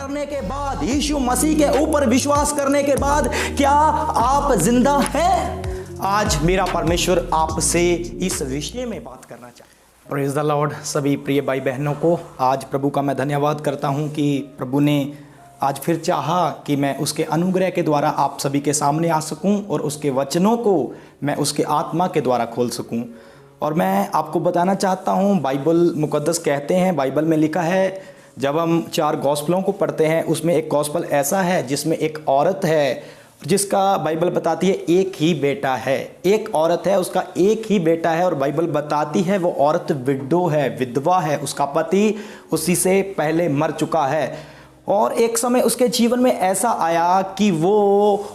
करने के बाद, यीशु मसीह के ऊपर विश्वास करने के बाद क्या आप जिंदा हैं? आज मेरा परमेश्वर आपसे इस विषय में बात करना चाहता है। Praise the Lord. सभी प्रिय भाई बहनों को आज प्रभु का मैं धन्यवाद करता हूं कि प्रभु ने आज फिर चाहा कि मैं उसके अनुग्रह के द्वारा आप सभी के सामने आ सकूं और उसके वचनों को मैं उसके आत्मा के द्वारा खोल सकूं। और मैं आपको बताना चाहता हूं, बाइबल मुकद्दस कहते हैं, बाइबल में लिखा है, जब हम 4 गॉस्पलों को पढ़ते हैं उसमें एक गॉस्पल ऐसा है जिसमें एक औरत है जिसका बाइबल बताती है एक ही बेटा है। एक औरत है, उसका एक ही बेटा है और बाइबल बताती है वो औरत विडो है, विधवा है, उसका पति उसी से पहले मर चुका है। और एक समय उसके जीवन में ऐसा आया कि वो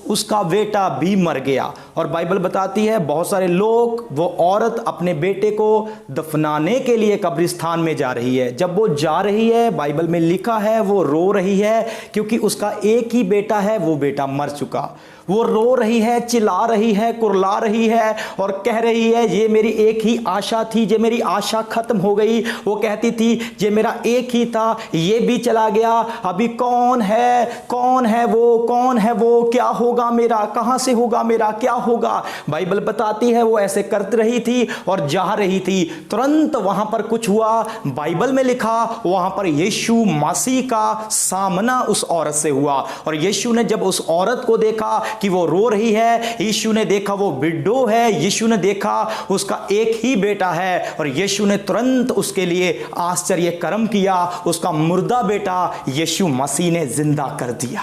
उसका बेटा भी मर गया और बाइबल बताती है बहुत सारे लोग, वो औरत अपने बेटे को दफनाने के लिए कब्रिस्तान में जा रही है। जब वो जा रही है, बाइबल में लिखा है वो रो रही है क्योंकि उसका एक ही बेटा है, वो बेटा मर चुका। वो रो रही है, चिल्ला रही है, कुरला रही है और कह रही है ये मेरी एक ही आशा थी, ये मेरी आशा खत्म हो गई। वो कहती थी ये मेरा एक ही था, ये भी चला गया, अभी कौन है वो, क्या होगा मेरा, कहां से होगा मेरा, क्या होगा। बाइबल बताती है वो ऐसे करती रही थी और जा रही थी। तुरंत वहां पर कुछ हुआ, बाइबल में लिखा वहां पर यीशु मसीह का सामना उस औरत से हुआ। और यीशु ने जब उस औरत को देखा कि वो रो रही है, यीशु ने देखा वो विडो है, यीशु ने देखा उसका एक ही बेटा है और यीशु ने तुरंत उसके लिए आश्चर्य कर्म किया। उसका मुर्दा बेटा यीशु मसीह ने जिंदा कर दिया।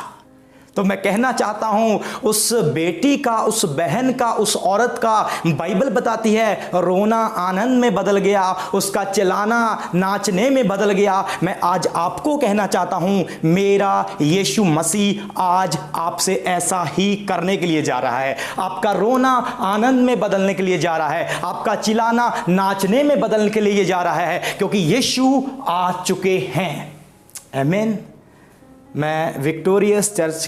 तो मैं कहना चाहता हूं उस बेटी का, उस बहन का, उस औरत का बाइबल बताती है रोना आनंद में बदल गया, उसका चिल्लाना नाचने में बदल गया। मैं आज आपको कहना चाहता हूं मेरा यीशु मसीह आज आपसे ऐसा ही करने के लिए जा रहा है। आपका रोना आनंद में बदलने के लिए जा रहा है, आपका चिल्लाना नाचने में बदलने के लिए जा रहा है, क्योंकि यीशु आ चुके हैं। आमीन। मैं विक्टोरियस चर्च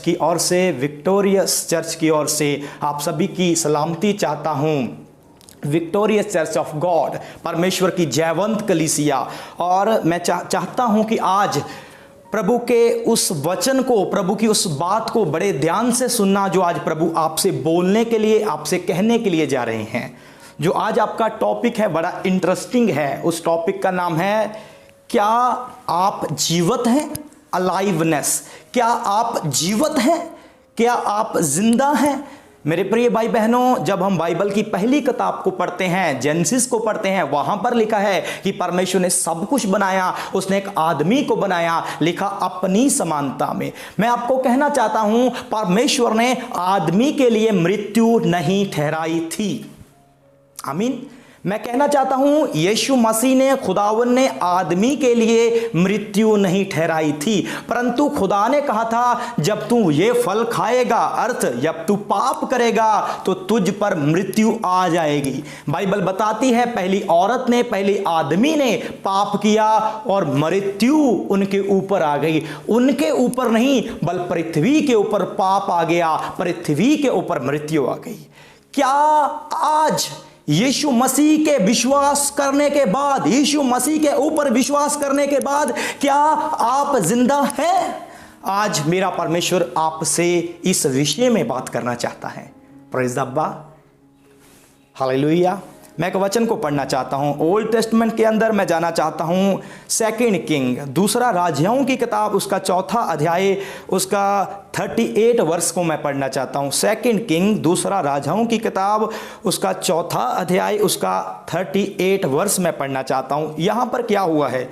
की ओर से आप सभी की सलामती चाहता हूं। विक्टोरियस चर्च ऑफ गॉड, परमेश्वर की जयवंत कलीसिया। और मैं चाहता हूं कि आज प्रभु के उस वचन को, प्रभु की उस बात को बड़े ध्यान से सुनना जो आज प्रभु आपसे बोलने के लिए, आपसे कहने के लिए जा रहे हैं। जो आज आपका टॉपिक है बड़ा इंटरेस्टिंग है। उस टॉपिक का नाम है क्या आप जीवित हैं? अलाइवनेस। क्या आप जीवित हैं? क्या आप जिंदा हैं? मेरे प्रिय भाई बहनों, जब हम बाइबल की पहली किताब को पढ़ते हैं, जेनेसिस को पढ़ते हैं, वहां पर लिखा है कि परमेश्वर ने सब कुछ बनाया, उसने एक आदमी को बनाया, लिखा अपनी समानता में। मैं आपको कहना चाहता हूं परमेश्वर ने आदमी के लिए मृत्यु नहीं ठहराई थी। आमीन। मैं कहना चाहता हूं यीशु मसीह ने, खुदावन ने आदमी के लिए मृत्यु नहीं ठहराई थी, परंतु खुदा ने कहा था जब तू ये फल खाएगा, अर्थ जब तू पाप करेगा तो तुझ पर मृत्यु आ जाएगी। बाइबल बताती है पहली औरत ने, पहली आदमी ने पाप किया और मृत्यु उनके ऊपर आ गई। उनके ऊपर नहीं बल पृथ्वी के ऊपर पाप आ गया, पृथ्वी के ऊपर मृत्यु आ गई। क्या आज यीशु मसीह के विश्वास करने के बाद, यीशु मसीह के ऊपर विश्वास करने के बाद क्या आप जिंदा हैं? आज मेरा परमेश्वर आपसे इस विषय में बात करना चाहता है। प्रेज़ अब्बा, हालेलुया। मैं एक वचन को पढ़ना चाहता हूं। ओल्ड टेस्टमेंट के अंदर मैं जाना चाहता हूं 2 किंग, दूसरा राजाओं की किताब, उसका 4था अध्याय, उसका 38 वर्ष को मैं पढ़ना चाहता हूं। 2 किंग, दूसरा राजाओं की किताब, उसका 4था अध्याय, उसका 38 वर्ष मैं पढ़ना चाहता हूं। यहां पर क्या हुआ है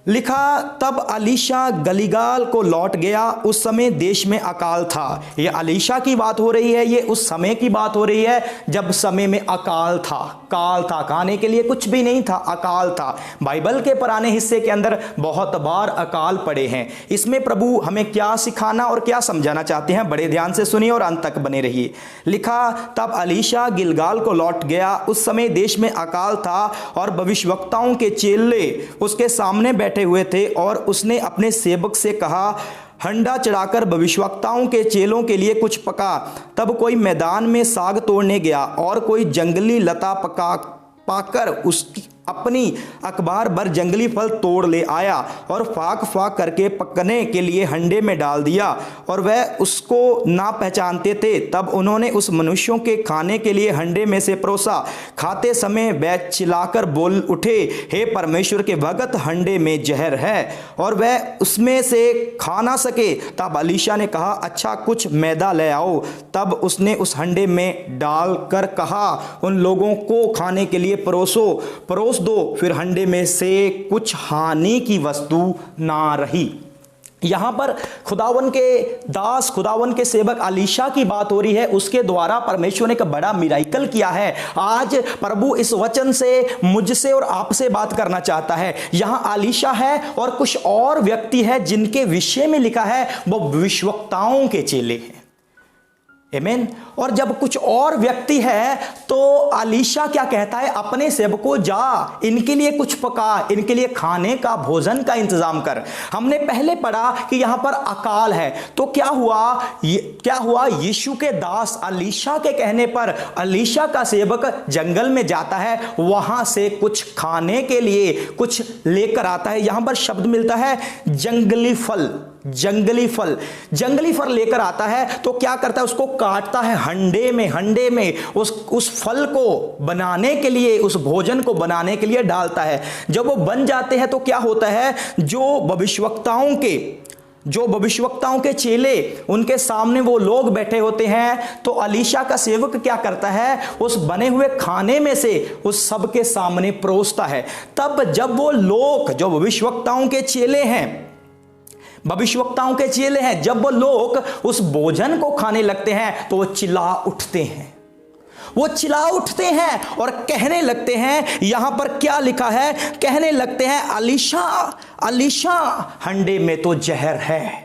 लिखा, तब अलीशा गलीगाल को लौट गया, उस समय देश में अकाल था। ये अलीशा की बात हो रही है, ये उस समय की बात हो रही है जब समय में अकाल था। काल था, खाने के लिए कुछ भी नहीं था, अकाल था। बाइबल के पुराने हिस्से के अंदर बहुत बार अकाल पड़े हैं। इसमें प्रभु हमें क्या सिखाना और क्या समझाना चाहते हैं, बड़े ध्यान से सुनिए और अंत तक बने रहिए। लिखा, तब अलीशा गिलगाल को लौट गया, उस समय देश में अकाल था और भविष्यवक्ताओं के चेले उसके सामने बैठे हुए थे और उसने अपने सेवक से कहा, हंडा चढ़ाकर भविष्यवक्ताओं के चेलों के लिए कुछ पका। तब कोई मैदान में साग तोड़ने गया और कोई जंगली लता पाकर अपनी अखबार भर जंगली फल तोड़ ले आया और फाक फाक करके पकने के लिए हंडे में डाल दिया, और वह उसको ना पहचानते थे। तब उन्होंने उस मनुष्यों के खाने के लिए हंडे में से परोसा। खाते समय वह चिल्लाकर बोल उठे, हे परमेश्वर के भक्त, हंडे में जहर है और वह उसमें से खा ना सके। तब अलीशा ने कहा, अच्छा कुछ मैदा ले आओ। तब उसने उस हंडे में डालकर कहा, उन लोगों को खाने के लिए परोस दो। फिर हंडे में से कुछ हानि की वस्तु ना रही। यहां पर खुदावन के दास, खुदावन के सेवक अलीशा की बात हो रही है। उसके द्वारा परमेश्वर ने एक बड़ा मिराइकल किया है। आज प्रभु इस वचन से मुझसे और आपसे बात करना चाहता है। यहां अलीशा है और कुछ और व्यक्ति है जिनके विषय में लिखा है वो भविष्यवक्ताओं के चेले हैं। आमीन। और जब कुछ और व्यक्ति है तो अलीशा क्या कहता है, अपने सेवकों जा, इनके लिए कुछ पका, इनके लिए खाने का, भोजन का इंतजाम कर। हमने पहले पढ़ा कि यहां पर अकाल है, तो क्या हुआ, यीशु के दास अलीशा के कहने पर अलीशा का सेवक जंगल में जाता है, वहां से कुछ खाने के लिए कुछ लेकर आता है। यहां पर शब्द मिलता है जंगली फल लेकर आता है। तो क्या करता है, उसको काटता है हंडे में उस फल को बनाने के लिए, उस भोजन को बनाने के लिए डालता है। जब वो बन जाते हैं तो क्या होता है, जो भविष्यवक्ताओं के चेले, उनके सामने वो लोग बैठे होते हैं, तो अलीशा का सेवक क्या करता है, उस बने हुए खाने में से उस सब के सामने परोसता है। तब जब वो लोग, जो भविष्यवक्ताओं के चेले हैं, जब वो लोग उस भोजन को खाने लगते हैं तो वो चिल्ला उठते हैं और कहने लगते हैं, यहां पर क्या लिखा है, कहने लगते हैं, अलीशा हंडे में तो जहर है।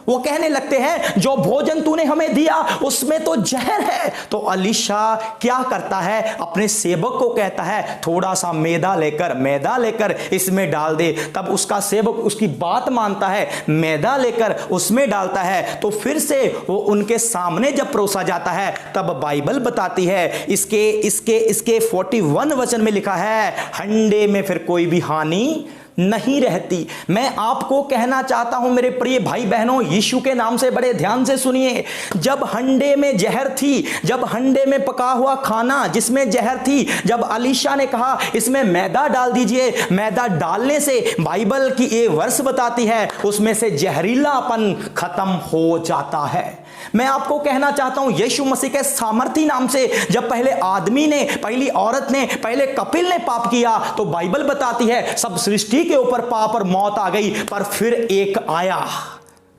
वो कहने लगते हैं, जो भोजन तूने हमें दिया उसमें तो जहर है। तो अलीशा क्या करता है, अपने सेवक को कहता है, थोड़ा सा मैदा लेकर इसमें डाल दे। तब उसका सेवक उसकी बात मानता है, मैदा लेकर उसमें डालता है। तो फिर से वो उनके सामने जब परोसा जाता है, तब बाइबल बताती है, इसके 41 वचन में लिखा है, हंडे में फिर कोई भी हानि नहीं रहती। मैं आपको कहना चाहता हूं मेरे प्रिय भाई बहनों, यीशु के नाम से बड़े ध्यान से सुनिए। जब हंडे में जहर थी, जब हंडे में पका हुआ खाना जिसमें जहर थी, जब अलीशा ने कहा इसमें मैदा डाल दीजिए, मैदा डालने से बाइबल की ये वर्ष बताती है उसमें से जहरीलापन खत्म हो जाता है। मैं आपको कहना चाहता हूं, यीशु मसीह के सामर्थी नाम से जब पहले आदमी ने, पहली औरत ने, पहले कपिल ने पाप किया, तो बाइबल बताती है सब सृष्टि के ऊपर पाप और मौत आ गई, पर फिर एक आया,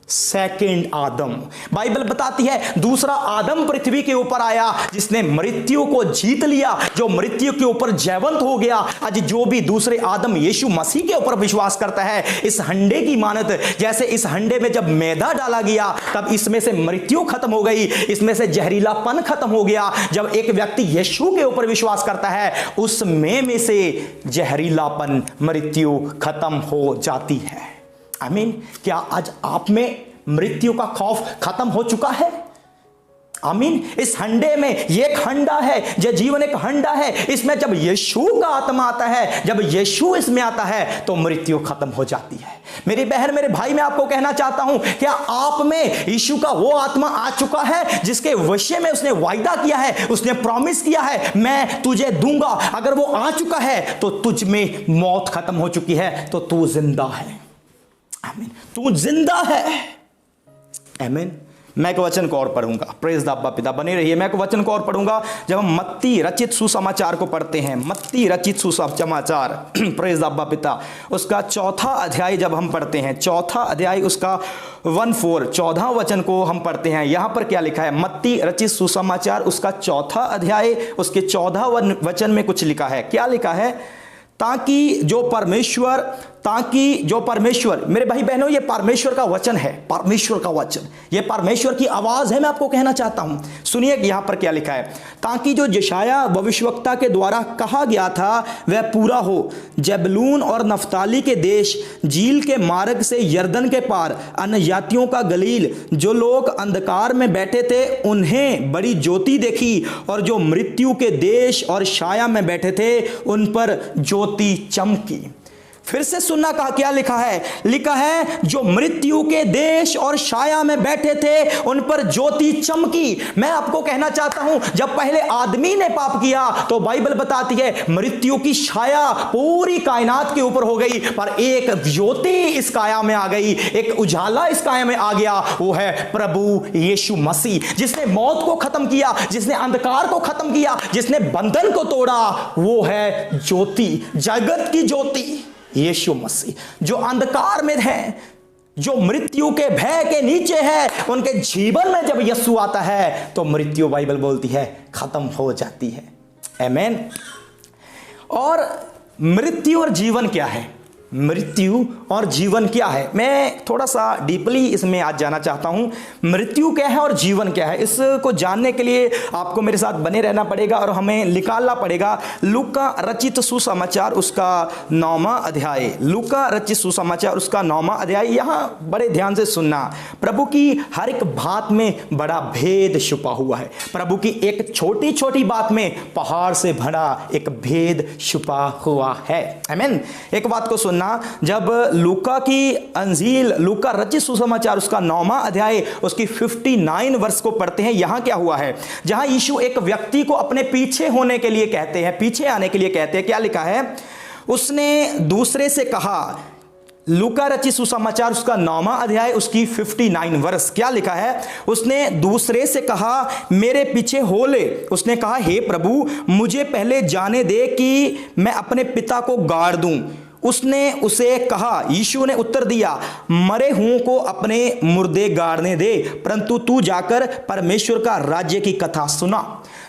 सेकंड आदम। बाइबल बताती है दूसरा आदम पृथ्वी के ऊपर आया, जिसने मृत्यु को जीत लिया, जो मृत्यु के ऊपर जयवंत हो गया। आज जो भी दूसरे आदम यीशु मसीह के ऊपर विश्वास करता है, इस हंडे की मानत, जैसे इस हंडे में जब मैदा डाला गया तब इसमें से मृत्यु खत्म हो गई, इसमें से जहरीलापन खत्म हो गया। जब एक व्यक्ति यीशु के ऊपर विश्वास करता है, उसमें से जहरीलापन, मृत्यु खत्म हो जाती है। आमीन। क्या आज आप में मृत्यु का खौफ खत्म हो चुका है? आमीन। इस हंडे में, ये एक हंडा है, ये जीवन एक हंडा है, इसमें जब यीशु का आत्मा आता है, जब यीशु इसमें आता है तो मृत्यु खत्म हो जाती है। मेरी बहन, मेरे भाई, मैं आपको कहना चाहता हूं, क्या आप में यीशु का वो आत्मा आ चुका है जिसके विषय में उसने वायदा किया है, उसने प्रॉमिस किया है, मैं तुझे दूंगा? अगर वो आ चुका है तो तुझ में मौत खत्म हो चुकी है, तो तू जिंदा है। आमीन। तू जिंदा है। आमीन। मैं एक वचन को और पढ़ूंगा। प्रेज द अब्बा पिता, बने रहिए। मैं एक वचन को और पढ़ूंगा। जब हम मत्ती रचित सुसमाचार को पढ़ते हैं, मत्ती रचित सुसमाचार, प्रेज द अब्बा पिता, उसका 4था अध्याय जब हम पढ़ते हैं, 4था अध्याय उसका 14 वचन को हम पढ़ते हैं। यहां पर क्या लिखा है, मत्ती रचित सुसमाचार उसका 4था अध्याय उसके 14 वचन में कुछ लिखा है। क्या लिखा है, ताकि जो परमेश्वर, मेरे भाई बहनों, ये परमेश्वर का वचन है, परमेश्वर का वचन, ये परमेश्वर की आवाज है। मैं आपको कहना चाहता हूं, सुनिए यहां पर क्या लिखा है, ताकि जो यशायाह भविष्यवक्ता के द्वारा कहा गया था वह पूरा हो। जबलून और नफ्ताली के देश, झील के मार्ग से यरदन के पार, अन्य जातियों का गलील, जो लोग अंधकार में बैठे थे उन्हें बड़ी ज्योति देखी, और जो मृत्यु के देश और छाया में बैठे थे उन पर ज्योति ज्योति चमकी। फिर से सुनना, कहा क्या लिखा है? लिखा है जो मृत्यु के देश और छाया में बैठे थे उन पर ज्योति चमकी। मैं आपको कहना चाहता हूं, जब पहले आदमी ने पाप किया तो बाइबल बताती है मृत्यु की छाया पूरी कायनात के ऊपर हो गई, पर एक ज्योति इस काया में आ गई, एक उजाला इस काया में आ गया। वो है प्रभु यीशु मसीह, जिसने मौत को खत्म किया, जिसने अंधकार को खत्म किया, जिसने बंधन को तोड़ा। वो है ज्योति, जगत की ज्योति यीशु मसीह, जो अंधकार में है, जो मृत्यु के भय के नीचे है। उनके जीवन में जब यीशु आता है तो मृत्यु, बाइबल बोलती है, खत्म हो जाती है। आमीन। और मृत्यु और जीवन क्या है? मृत्यु और जीवन क्या है? मैं थोड़ा सा डीपली इसमें आज जाना चाहता हूं। मृत्यु क्या है और जीवन क्या है, इसको जानने के लिए आपको मेरे साथ बने रहना पड़ेगा और हमें निकालना पड़ेगा लूका रचित सुसमाचार उसका 9वां अध्याय। लूका रचित सुसमाचार उसका 9वां अध्याय। यहां बड़े ध्यान से सुनना, प्रभु की हर एक बात में बड़ा भेद छुपा हुआ है। प्रभु की एक छोटी छोटी बात में पहाड़ से भरा एक भेद छुपा हुआ है। आमीन। एक बात को सुनना, जब लूका की अंजील, लूका रचित सुसमाचार उसका 9वां अध्याय उसकी 59 वर्ष को पढ़ते हैं, यहां क्या हुआ है? जहां यीशु एक व्यक्ति को अपने पीछे होने के लिए कहते हैं, पीछे आने के लिए कहते हैं। क्या लिखा है? उसने दूसरे से कहा, लूका रचित सुसमाचार उसका 9वां अध्याय उसकी 59 वर्ष। क्या लिखा है? उसने दूसरे से कहा मेरे पीछे हो ले। उसने कहा हे प्रभु, मुझे पहले जाने दे कि मैं अपने पिता को गाड़ दूं। उसने उसे कहा, यीशु ने उत्तर दिया, मरे हुओं को अपने मुर्दे गाड़ने दे, परंतु तू जाकर परमेश्वर का राज्य की कथा सुना।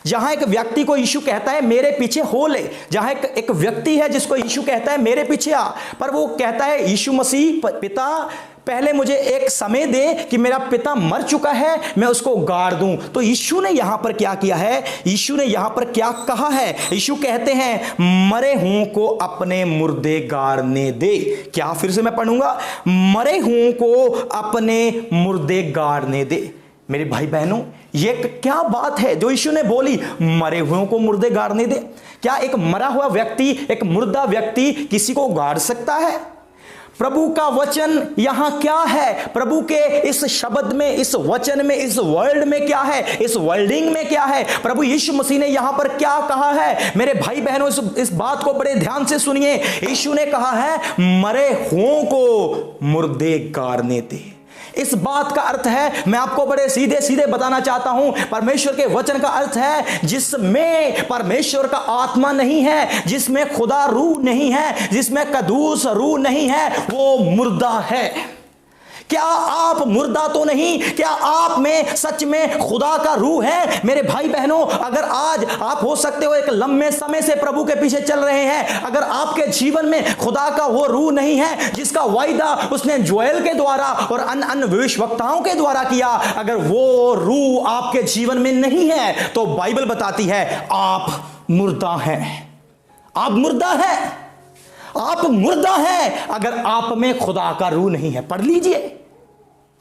जहां एक व्यक्ति को यीशु कहता है मेरे पीछे हो ले, जहां एक व्यक्ति है जिसको यीशु कहता है मेरे पीछे आ, पर वो कहता है यीशु मसीह, पिता पहले मुझे एक समय दे कि मेरा पिता मर चुका है, मैं उसको गाड़ दूं। तो यीशु ने यहां पर क्या किया है? यीशु ने यहां पर क्या कहा है? यीशु कहते हैं मरे हुओं को अपने मुर्दे गाड़ने दे। क्या? फिर से मैं पढ़ूंगा, मरे हुओं को अपने मुर्दे गाड़ने दे। मेरे भाई बहनों, ये क्या बात है जो यीशु ने बोली, मरे हुओं को मुर्दे गाड़ने दे? क्या एक मरा हुआ व्यक्ति, एक मुर्दा व्यक्ति किसी को गाड़ सकता है? प्रभु का वचन यहां क्या है? प्रभु के इस शब्द में, इस वचन में, इस वर्ल्ड में क्या है? इस वर्ल्डिंग में क्या है? प्रभु यीशु मसीह ने यहां पर क्या कहा है? मेरे भाई बहनों, इस बात को बड़े ध्यान से सुनिए। यीशु ने कहा है मरे हुओं को मुर्दे गाड़ने दे। इस बात का अर्थ है, मैं आपको बड़े सीधे सीधे बताना चाहता हूं, परमेश्वर के वचन का अर्थ है जिसमें परमेश्वर का आत्मा नहीं है, जिसमें खुदा रूह नहीं है, जिसमें कदूस रूह नहीं है, वो मुर्दा है। क्या आप मुर्दा तो नहीं? क्या आप में सच में खुदा का रूह है? मेरे भाई बहनों, अगर आज आप हो सकते हो एक लंबे समय से प्रभु के पीछे चल रहे हैं, अगर आपके जीवन में खुदा का वो रूह नहीं है जिसका वायदा उसने जोएल के द्वारा और अन्य भविष्यवक्ताओं के द्वारा किया, अगर वो रूह आपके जीवन में नहीं है तो बाइबल बताती है आप मुर्दा हैं। आप मुर्दा हैं, आप मुर्दा हैं अगर आप में खुदा का रूह नहीं है। पढ़ लीजिए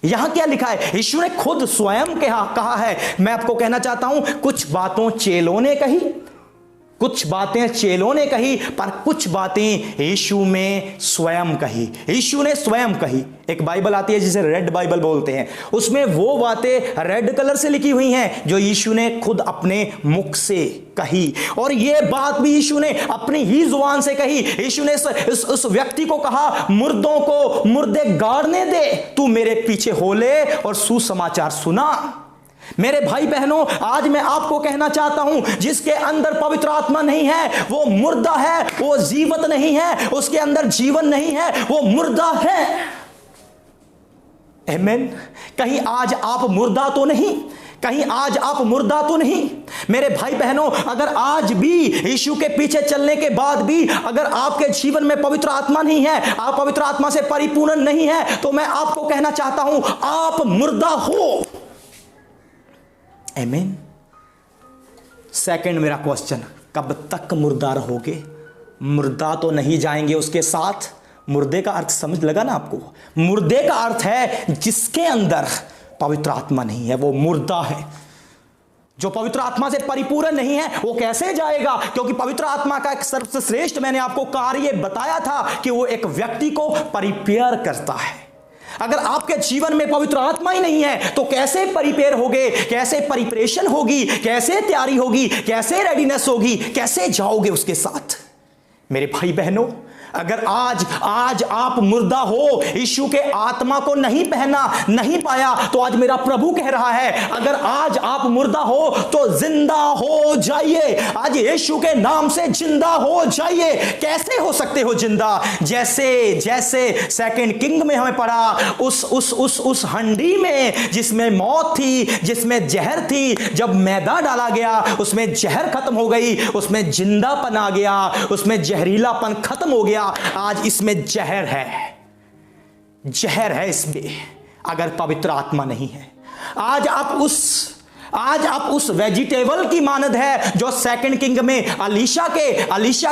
यहां क्या लिखा है। यीशु ने खुद स्वयं कहा है। मैं आपको कहना चाहता हूं, कुछ बातों चेलों ने कही, कुछ बातें चेलों ने कही, पर कुछ बातें यीशु में स्वयं कही। यीशु ने स्वयं कही। एक बाइबल आती है जिसे रेड बाइबल बोलते हैं, उसमें वो बातें रेड कलर से लिखी हुई हैं जो यीशु ने खुद अपने मुख से कही, और ये बात भी यीशु ने अपनी ही जुबान से कही। यीशु ने उस व्यक्ति को कहा मुर्दों को मुर्दे गाड़ने दे, तू मेरे पीछे हो ले और सुसमाचार सुना। मेरे भाई बहनों, आज मैं आपको कहना चाहता हूं, जिसके अंदर पवित्र आत्मा नहीं है वो मुर्दा है, वो जीवित नहीं है, उसके अंदर जीवन नहीं है, वो मुर्दा है। आमीन। कहीं आज आप मुर्दा तो नहीं? कहीं आज आप मुर्दा तो नहीं? मेरे भाई बहनों, अगर आज भी यीशु के पीछे चलने के बाद भी अगर आपके जीवन में पवित्र आत्मा नहीं है, आप पवित्र आत्मा से परिपूर्ण नहीं है, तो मैं आपको कहना चाहता हूं आप मुर्दा हो। आमीन। सेकंड मेरा क्वेश्चन, कब तक मुर्दा रहोगे? मुर्दा तो नहीं जाएंगे उसके साथ। मुर्दे का अर्थ समझ लगा ना आपको? मुर्दे का अर्थ है जिसके अंदर पवित्र आत्मा नहीं है, वो मुर्दा है। जो पवित्र आत्मा से परिपूर्ण नहीं है वो कैसे जाएगा? क्योंकि पवित्र आत्मा का एक सर्वश्रेष्ठ मैंने आपको कार्य बताया था कि वो एक व्यक्ति को परिपेयर करता है। अगर आपके जीवन में पवित्र आत्मा ही नहीं है तो कैसे परिपेयर होगे, कैसे परिप्रेशन होगी, कैसे तैयारी होगी, कैसे रेडीनेस होगी, कैसे जाओगे उसके साथ? मेरे भाई बहनों, अगर आज आप मुर्दा हो, यीशु के आत्मा को नहीं पहना, नहीं पाया, तो आज मेरा प्रभु कह रहा है अगर आज आप मुर्दा हो तो जिंदा हो जाइए। आज यीशु के नाम से जिंदा हो जाइए। कैसे हो सकते हो जिंदा? जैसे सेकंड किंग में हमें पढ़ा, उस हंडी में जिसमें मौत थी, जिसमें जहर थी, जब मैदा डाला गया उसमें जहर खत्म हो गई, उसमें जिंदापन आ गया, उसमें जहरीलापन खत्म हो गया। आज इसमें जहर है इसमें, अगर पवित्र आत्मा नहीं है। आज आप उस वेजिटेबल की मानद है जो सेकंड किंग में अलीशा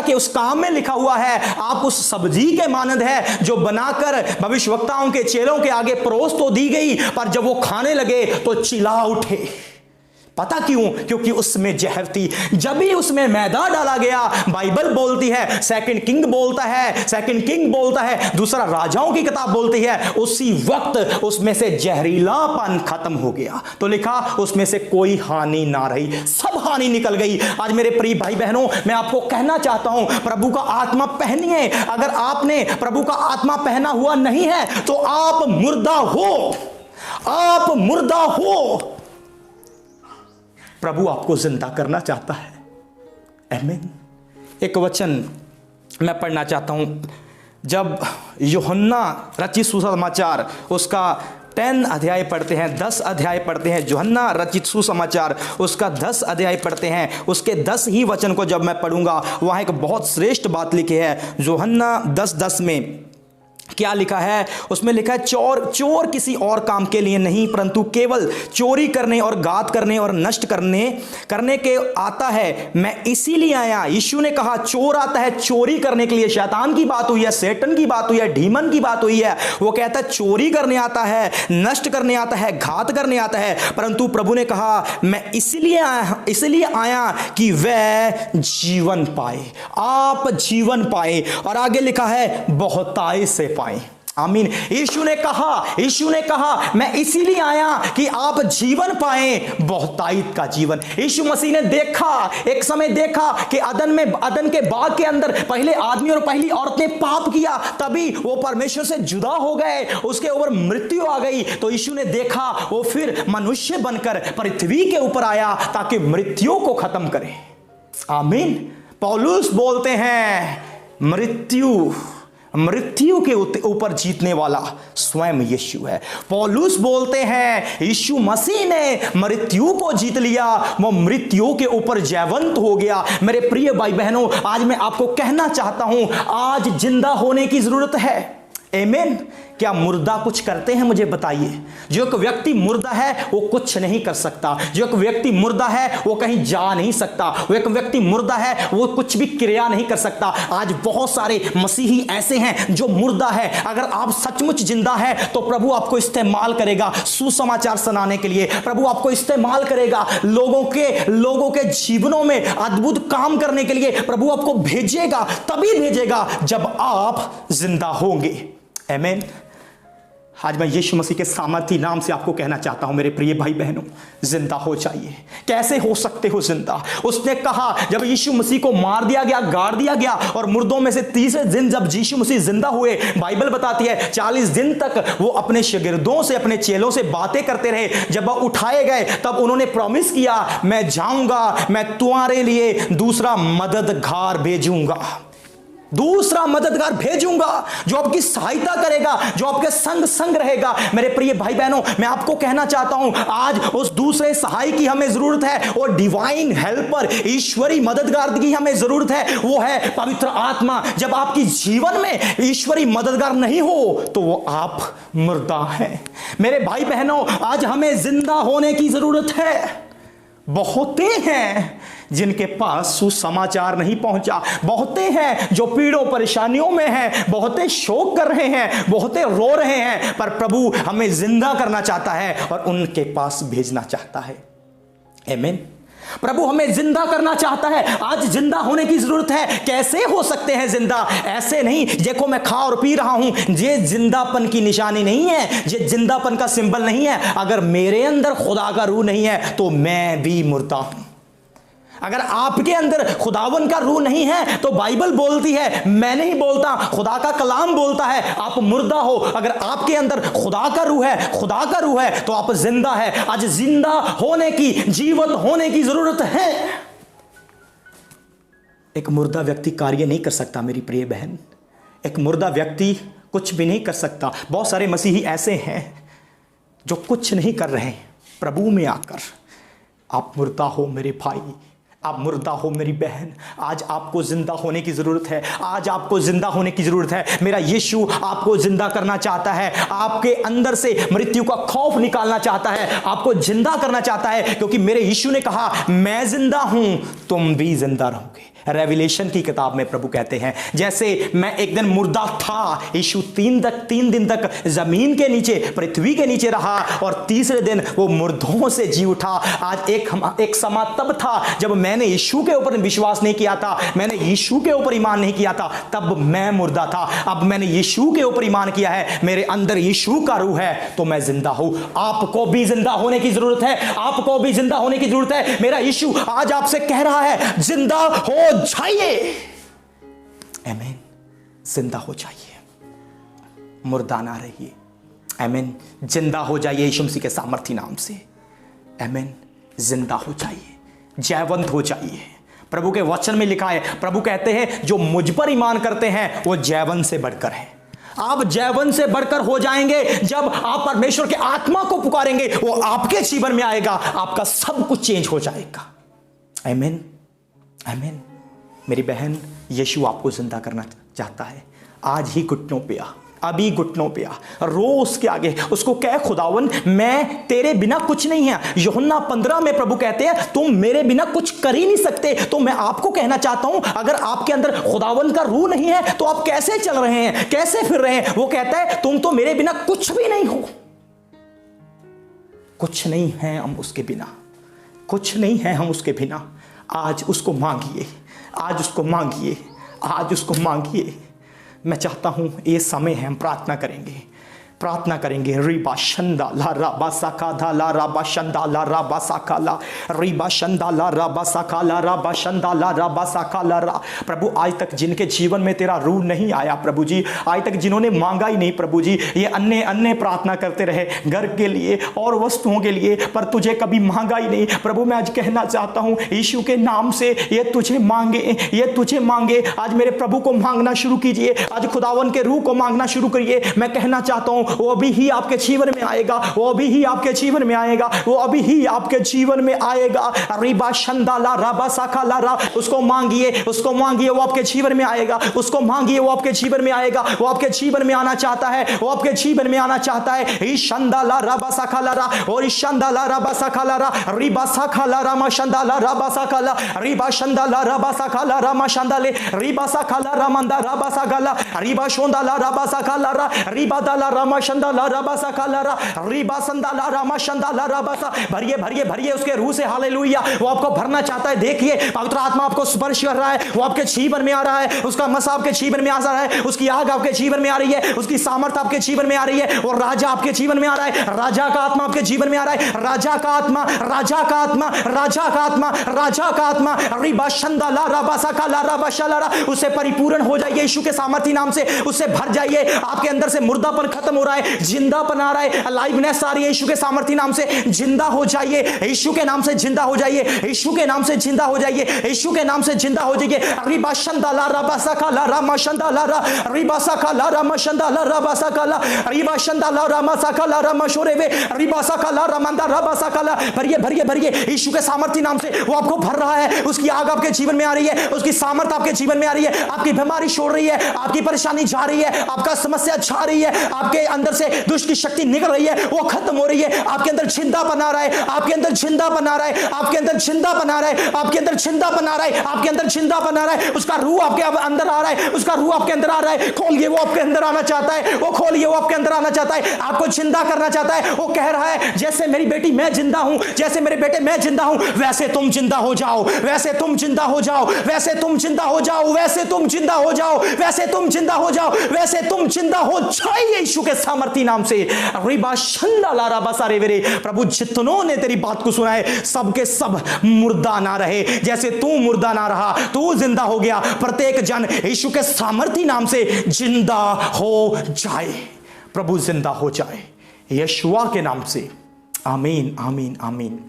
के उस काम में लिखा हुआ है। आप उस सब्जी के मानद है जो बनाकर भविष्यवक्ताओं के चेलों के आगे परोस तो दी गई, पर जब वो खाने लगे तो चिल्ला उठे। पता क्यों? क्योंकि उसमें जहर थी। जब भी उसमें मैदा डाला गया, बाइबल बोलती है, सेकंड किंग बोलता है, दूसरा राजाओं की किताब बोलती है, उसी वक्त उसमें से जहरीलापन खत्म हो गया। तो लिखा उसमें से कोई हानि ना रही, सब हानि निकल गई। आज मेरे प्रिय भाई बहनों, मैं आपको कहना चाहता हूं, प्रभु का आत्मा पहनिए। अगर आपने प्रभु का आत्मा पहना हुआ नहीं है तो आप मुर्दा हो। प्रभु आपको जिंदा करना चाहता है। आमीन। एक वचन मैं पढ़ना चाहता हूं। जब यूहन्ना रचित सुसमाचार उसका 10 अध्याय पढ़ते हैं, 10 अध्याय पढ़ते हैं, यूहन्ना रचित सुसमाचार उसका 10 अध्याय पढ़ते हैं, उसके 10 ही वचन को जब मैं पढ़ूंगा, वहां एक बहुत श्रेष्ठ बात लिखी है। यूहन्ना 10:10 में क्या लिखा है? उसमें लिखा है, चोर किसी और काम के लिए नहीं परंतु केवल चोरी करने और घात करने और नष्ट करने के आता है। मैं इसीलिए आया। यीशु ने कहा चोर आता है चोरी करने के लिए। शैतान की बात हुई है, सेटन की बात हुई है, डीमन की बात हुई है। वो कहता है चोरी करने आता है, नष्ट करने आता है, घात करने आता है। परंतु प्रभु ने कहा मैं इसलिए आया कि वह जीवन पाए, आप जीवन पाए। और आगे लिखा है बहुताई से पाए। आमीन। यीशु ने कहा मैं इसीलिए आया कि आप जीवन पाएं, बहुतायत का जीवन। यीशु मसीह ने एक समय देखा कि अदन के बाग के अंदर पहले आदमी और पहली औरत ने पाप किया, तभी वो परमेश्वर से जुदा हो गए, उसके ऊपर मृत्यु आ गई। तो यीशु ने देखा, वो फिर मनुष्य बनकर पृथ्वी के ऊपर आया ताकि मृत्यु को खत्म करे। आमीन। पौलुस बोलते हैं मृत्यु के ऊपर जीतने वाला स्वयं यीशु है। पौलुस बोलते हैं यीशु मसीह ने मृत्यु को जीत लिया, वो मृत्यु के ऊपर जयवंत हो गया। मेरे प्रिय भाई बहनों, आज मैं आपको कहना चाहता हूं, आज जिंदा होने की जरूरत है। आमीन। क्या मुर्दा कुछ करते हैं? मुझे बताइए। जो एक व्यक्ति मुर्दा है वो कुछ नहीं कर सकता। जो एक व्यक्ति मुर्दा है वो कहीं जा नहीं सकता। वो एक व्यक्ति मुर्दा है वो कुछ भी क्रिया नहीं कर सकता। आज बहुत सारे मसीही ऐसे हैं जो मुर्दा है। अगर आप सचमुच जिंदा है तो प्रभु आपको इस्तेमाल करेगा सुसमाचार सुनाने के लिए। प्रभु आपको इस्तेमाल करेगा लोगों के जीवनों में अद्भुत काम करने के लिए। प्रभु आपको भेजेगा, तभी भेजेगा जब आप जिंदा होंगे। आमीन। आज मैं यीशु मसीह के सामर्थी नाम से आपको कहना चाहता हूं, मेरे प्रिय भाई बहनों, जिंदा हो जाइए। कैसे हो सकते हो जिंदा? उसने कहा जब यीशु मसीह को मार दिया गया, गाड़ दिया गया, और मुर्दों में से तीसरे दिन जब यीशु मसीह जिंदा हुए, बाइबल बताती है 40 दिन तक वो अपने शागिर्दों से, अपने चेलों से बातें करते रहे। जब वो उठाए गए तब उन्होंने प्रॉमिस किया, मैं जाऊंगा, मैं तुम्हारे लिए दूसरा मददगार भेजूंगा, जो आपकी सहायता करेगा, जो आपके संग रहेगा। मेरे प्रिय भाई बहनों, मैं आपको कहना चाहता हूं, आज उस दूसरे सहाय की हमें जरूरत है, और डिवाइन हेल्पर, ईश्वरी मददगार की हमें जरूरत है। वो है पवित्र आत्मा। जब आपकी जीवन में ईश्वरी मददगार नहीं हो तो वो आप मुर्दा हैं। मेरे भाई बहनों, आज हमें जिंदा होने की जरूरत है। बहुते हैं जिनके पास सुसमाचार नहीं पहुंचा, बहुते हैं जो पीड़ों परेशानियों में हैं, बहुते शोक कर रहे हैं, बहुते रो रहे हैं, पर प्रभु हमें जिंदा करना चाहता है और उनके पास भेजना चाहता है। आमीन। प्रभु हमें जिंदा करना चाहता है। आज जिंदा होने की जरूरत है। कैसे हो सकते हैं जिंदा? ऐसे नहीं देखो मैं खा और पी रहा हूं, ये जिंदापन की निशानी नहीं है, ये जिंदापन का सिंबल नहीं है। अगर मेरे अंदर खुदा का रूह नहीं है तो मैं भी मुर्दा हूं। अगर आपके अंदर खुदावन का रूह नहीं है तो बाइबल बोलती है, मैं नहीं बोलता, खुदा का कलाम बोलता है, आप मुर्दा हो। अगर आपके अंदर खुदा का रूह है, खुदा का रूह है तो आप जिंदा है। आज जिंदा होने की, जीवित होने की जरूरत है। एक मुर्दा व्यक्ति कार्य नहीं कर सकता मेरी प्रिय बहन। एक मुर्दा व्यक्ति कुछ भी नहीं कर सकता। बहुत सारे मसीही ऐसे हैं जो कुछ नहीं कर रहे हैं प्रभु में आकर। आप मुर्दा हो मेरे भाई, आप मुर्दा हो मेरी बहन। आज आपको जिंदा होने की जरूरत है। आज आपको जिंदा होने की जरूरत है। मेरा यीशु आपको जिंदा करना चाहता है। आपके अंदर से मृत्यु का खौफ निकालना चाहता है, आपको जिंदा करना चाहता है, क्योंकि मेरे यीशु ने कहा मैं जिंदा हूं, तुम भी जिंदा रहोगे। रेवलेशन की किताब में प्रभु कहते हैं जैसे मैं एक दिन मुर्दा था, यीशु 3 दिन तक जमीन के नीचे, पृथ्वी के नीचे रहा और तीसरे दिन वो मुर्दों से जी उठा। आज एक समा तब था जब मैंने यीशु के ऊपर विश्वास नहीं किया था, मैंने यीशु के ऊपर ईमान नहीं किया था, तब मैं मुर्दा था। अब मैंने यीशु के ऊपर ईमान किया है, मेरे अंदर यीशु का रूह है तो मैं जिंदा हूं। आपको भी जिंदा होने की जरूरत है। आपको भी जिंदा होने की जरूरत है। मेरा यीशु आज आपसे कह रहा है जिंदा हो जाइए। आमीन। जिंदा हो जाइए, मुर्दा ना रहिए। आमीन। जिंदा हो जाइए यीशु मसीह के सामर्थी नाम से। आमीन। जिंदा हो जाइए, जयवंत हो जाइए। प्रभु के वचन में लिखा है, प्रभु कहते हैं जो मुझ पर ईमान करते हैं वो जयवंत से बढ़कर है। आप जयवंत से बढ़कर हो जाएंगे जब आप परमेश्वर के आत्मा को पुकारेंगे, वो आपके जीवन में आएगा, आपका सब कुछ चेंज हो जाएगा। आमीन। आमीन। मेरी बहन, यीशु आपको जिंदा करना चाहता है। आज ही घुटनों पे आ, अभी घुटनों पे आ, रो उसके आगे, उसको कह खुदावन मैं तेरे बिना कुछ नहीं है। यूहन्ना 15 में प्रभु कहते हैं तुम मेरे बिना कुछ कर ही नहीं सकते। तो मैं आपको कहना चाहता हूं अगर आपके अंदर खुदावन का रूह नहीं है तो आप कैसे चल रहे हैं, कैसे फिर रहे हैं? वो कहता है तुम तो मेरे बिना कुछ भी नहीं हो। कुछ नहीं है हम उसके बिना, कुछ नहीं है हम उसके बिना। आज उसको मांगिए, आज उसको मांगिए, आज उसको मांगिए। मैं चाहता हूं ये समय है हम प्रार्थना करेंगे, प्रार्थना करेंगे। रिबा शंदा ला राबा साका धा ला राबा शंदा ला राबा साका ला रिबा शंदा ला राबा साका ला राबा शंदा ला राबा साका ला रा। प्रभु आज तक जिनके जीवन में तेरा रूह नहीं आया प्रभु जी, आज तक जिन्होंने मांगा ही नहीं प्रभु जी, ये अन्य अन्य प्रार्थना करते रहे घर के लिए और वस्तुओं के लिए, पर तुझे कभी मांगा ही नहीं। प्रभु मैं आज कहना चाहता हूँ यीशु के नाम से ये तुझे मांगे, ये तुझे मांगे। आज मेरे प्रभु को मांगना शुरू कीजिए, आज खुदावन के रूह को मांगना शुरू करिए। मैं कहना चाहता हूँ वो अभी ही आपके जीवन में आएगा, वो अभी ही आपके जीवन में आएगा, वो अभी ही आपके जीवन में आएगा। रिबा शंदाला राबा साखाला रा, उसको मांगिए, उसको मांगिए, वो आपके जीवन में आएगा। उसको मांगिए, वो आपके जीवन में आएगा। वो आपके जीवन में आना चाहता है, वो आपके जीवन में आना चाहता है। ईशंदाला राबा साखाला रा और ईशंदाला राबा साखाला रा रिबा साखाला रामा शंदाला राबा साखाला रिबा शंदाला राबा साखाला रामा शंदाले रिबा साखाला रामंदा राबा साखाला रिबा शोंदाला राबा साखाला रा रिबा दाला रामा शंदाला राबा साखाला रा रिबा संदाला रामा शंदाला राबा सा। भरिए भरिए भरिए उसके रूह से। हालेलुया। वो आपको भरना चाहता है। देखिए पवित्र आत्मा आपको स्पर्श कर रहा है, वो आपके जीवन में आ रहा है, उसका मसा आपके जीवन में आ रहा है, उसकी आग आपके जीवन में आ रही है, उसकी सामर्थ आपके जीवन में आ रही है, और राजा आपके जीवन में आ रहा है। राजा का आत्मा आपके जीवन में आ रहा है। राजा का आत्मा, राजा का आत्मा, राजा का आत्मा, राजा का आत्मा रिबा शंदाला राबा साखाला राबा शलारा, उससे परिपूर्ण हो जाइए यीशु के सामर्थी नाम से, उससे भर जाइए। आपके अंदर से मुर्दापन खत्म हो रहा है, जिंदापन आ रहा है, अलाइवनेस आ रही है यीशु के सामर्थी नाम से। जिंदा हो जाइए यीशु के नाम से, जिंदा हो जाइए यीशु के नाम से, जिंदा हो जाइए यीशु के नाम से, जिंदा हो जाइए। रिबा शंदाला राबा साखाला रामा शंदाला रा रिबा साखाला रामा शंदाला राबा साखाला रिबा शंदाला रामा साखाला रामा शोरेवे रिबा साखाला रामंदा राबा साखाला। भरिए भरिए भरिए यीशु के सामर्थी नाम से। वो आपको भर रहा है, उसकी आग आपके जीवन में आ रही है, उसकी सामर्थ आपके जीवन में आ रही है। आपकी बीमारी छोड़ रही है, आपकी परेशानी जा रही है, आपका समस्या जा रही है, आपके अंदर से दुष्ट की शक्ति निकल रही है, वो खत्म हो रही है। आपके अंदर जिंदापन आ रहा है, आपके अंदर जिंदापन आ रहा है, आपके अंदर जिंदापन आ रहा है, आपके अंदर जिंदापन आ रहा है, आपके अंदर जिंदापन आ रहा है। उसका रूह आपके अंदर आ रहा है, उसका रूह आपके अंदर आ रहा है। खोलिए, वो आपके अंदर आना चाहता है, वो खोलिए, वो आपके अंदर आना चाहता है, आपको जिंदा करना चाहता है। वो कह रहा है जैसे मेरी बेटी मैं जिंदा हूं, जैसे मेरे बेटे मैं जिंदा हूं, वैसे तुम जिंदा हो जाओ, वैसे तुम जिंदा हो जाओ, वैसे तुम जिंदा हो जाओ, वैसे तुम जिंदा हो जाओ, वैसे तुम जिंदा हो जाओ, वैसे तुम जिंदा हो जाओ यीशु के सामर्थी नाम से। प्रभु जितनों ने तेरी बात को सुना है, सबके सब मुर्दा ना रहे, जैसे तू मुर्दा ना रहा, तू जिंदा हो गया। प्रत्येक जन यीशु के सामर्थी नाम से जिंदा हो जाए, प्रभु जिंदा हो जाए यीशुआ के नाम से। आमीन, आमीन, आमीन।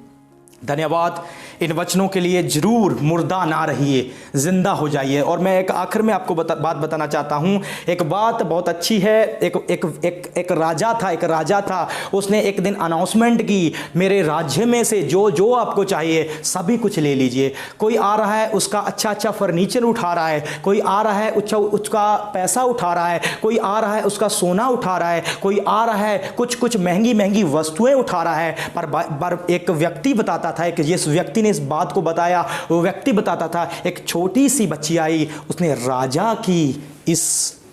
धन्यवाद इन वचनों के लिए। जरूर मुर्दा ना रहिए, जिंदा हो जाइए। और मैं एक आखिर में आपको बात बताना चाहता हूं। एक बात बहुत अच्छी है। एक राजा था, उसने एक दिन अनाउंसमेंट की, मेरे राज्य में से जो जो आपको चाहिए सभी कुछ ले लीजिए। कोई आ रहा है उसका अच्छा फर्नीचर उठा रहा है, कोई आ रहा है उसका पैसा उठा रहा है, कोई आ रहा है उसका सोना उठा रहा है, कोई आ रहा है कुछ महंगी वस्तुएं उठा रहा है। पर एक व्यक्ति बताता था कि जिस व्यक्ति ने इस बात को बताया, वो व्यक्ति बताता था, एक छोटी सी बच्ची आई, उसने राजा की इस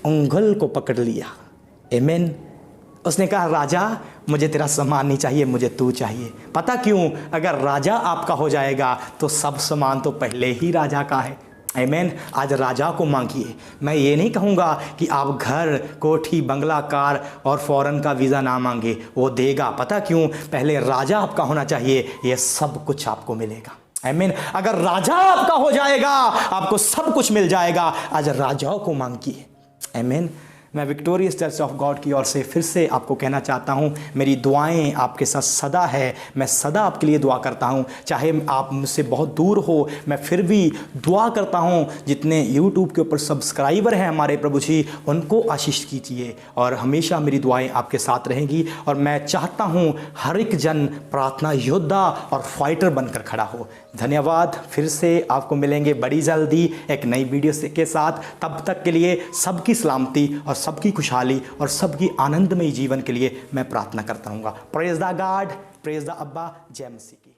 उंगल को पकड़ लिया। आमीन। उसने कहा राजा मुझे तेरा सामान नहीं चाहिए, मुझे तू चाहिए। पता क्यों? अगर राजा आपका हो जाएगा तो सब सामान तो पहले ही राजा का है। आमीन। आज राजा को मांगिए। मैं ये नहीं कहूँगा कि आप घर, कोठी, बंगला, कार और फॉरेन का वीज़ा ना मांगे, वो देगा। पता क्यों? पहले राजा आपका होना चाहिए, ये सब कुछ आपको मिलेगा। आमीन। अगर राजा आपका हो जाएगा आपको सब कुछ मिल जाएगा। आज राजाओं को मांगिए। आमीन। मैं विक्टोरियस चर्च ऑफ गॉड की ओर से फिर से आपको कहना चाहता हूं, मेरी दुआएं आपके साथ सदा है। मैं सदा आपके लिए दुआ करता हूं, चाहे आप मुझसे बहुत दूर हो, मैं फिर भी दुआ करता हूं। जितने यूट्यूब के ऊपर सब्सक्राइबर हैं हमारे प्रभु जी, उनको आशीष कीजिए और हमेशा मेरी दुआएं आपके साथ रहेंगी। और मैं चाहता हूं हर एक जन प्रार्थना योद्धा और फाइटर बनकर खड़ा हो। धन्यवाद। फिर से आपको मिलेंगे बड़ी जल्दी एक नई वीडियो के साथ। तब तक के लिए सबकी सलामती और सबकी खुशहाली और सबकी आनंदमयी जीवन के लिए मैं प्रार्थना करता हूँ। Praise the God, praise the अब्बा। जय मसीह की।